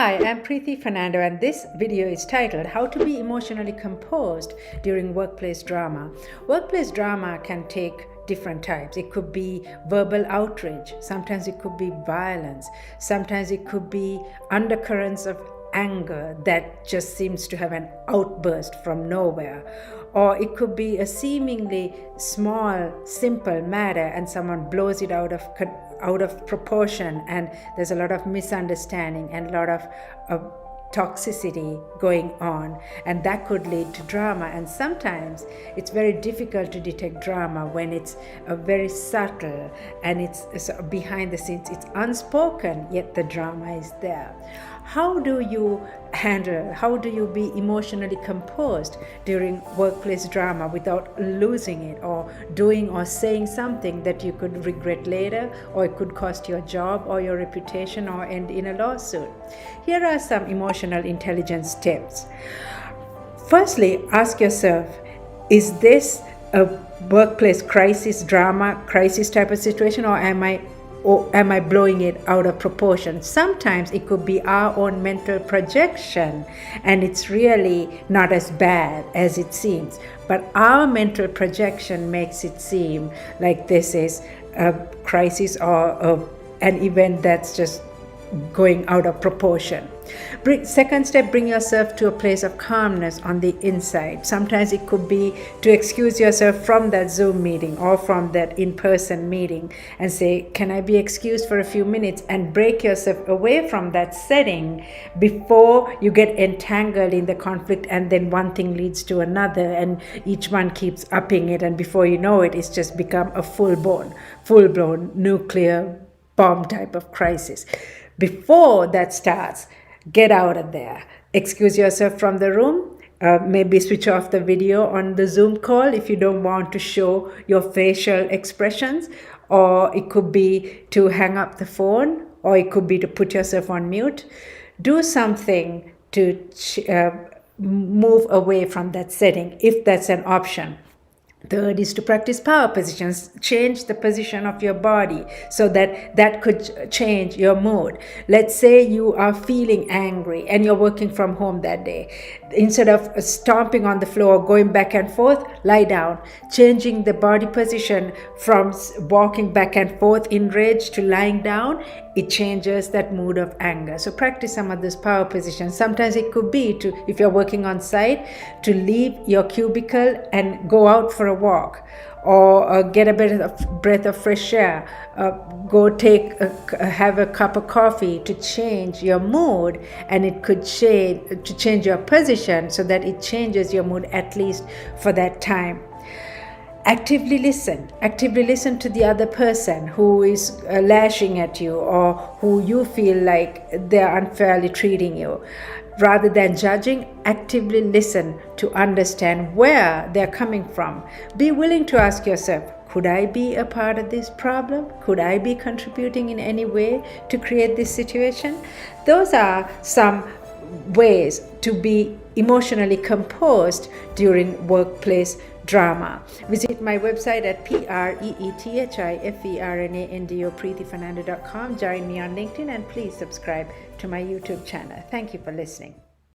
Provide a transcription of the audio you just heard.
Hi, I'm Priy Fernando, and this video is titled How to Be Emotionally Composed During Workplace Drama. Workplace drama can take different types. It could be verbal outrage, sometimes it could be violence, sometimes it could be undercurrents of anger that just seems to have an outburst from nowhere. Or it could be a seemingly small, simple matter and someone blows it out of proportion, and there's a lot of misunderstanding and a lot of toxicity going on, and that could lead to drama. And sometimes it's very difficult to detect drama when it's very subtle and it's behind the scenes, it's unspoken, yet the drama is there. How do you be emotionally composed during workplace drama without losing it or doing or saying something that you could regret later, or it could cost your job or your reputation or end in a lawsuit? Here are some emotional intelligence tips. Firstly, ask yourself, is this a workplace crisis, drama, crisis type of situation, or am I blowing it out of proportion? Sometimes it could be our own mental projection and it's really not as bad as it seems. But our mental projection makes it seem like this is a crisis or an event that's just going out of proportion. Second step, bring yourself to a place of calmness on the inside. Sometimes it could be to excuse yourself from that Zoom meeting or from that in-person meeting and say, can I be excused for a few minutes, and break yourself away from that setting before you get entangled in the conflict, and then one thing leads to another and each one keeps upping it, and before you know it, it's just become a full-blown nuclear bomb type of crisis. Before that starts, get out of there. Excuse yourself from the room. Maybe switch off the video on the Zoom call if you don't want to show your facial expressions. Or it could be to hang up the phone, or it could be to put yourself on mute. Do something to move away from that setting if that's an option. Third is to practice power positions. Change the position of your body so that could change your mood. Let's say you are feeling angry and you're working from home that day. Instead of stomping on the floor, going back and forth, lie down. Changing the body position from walking back and forth in rage to lying down, it changes that mood of anger. So practice some of those power positions. Sometimes it could be to, if you're working on site, to leave your cubicle and go out for a walk, or get a breath of fresh air, go have a cup of coffee to change your mood, and it could change your position so that it changes your mood at least for that time. Actively listen to the other person who is lashing at you or who you feel like they're unfairly treating you. Rather than judging, actively listen to understand where they're coming from. Be willing to ask yourself, could I be a part of this problem? Could I be contributing in any way to create this situation? Those are some ways to be emotionally composed during workplace drama. Visit my website at PREETHIFERNANDO PriyFernando.com. Join me on LinkedIn, and please subscribe to my YouTube channel. Thank you for listening.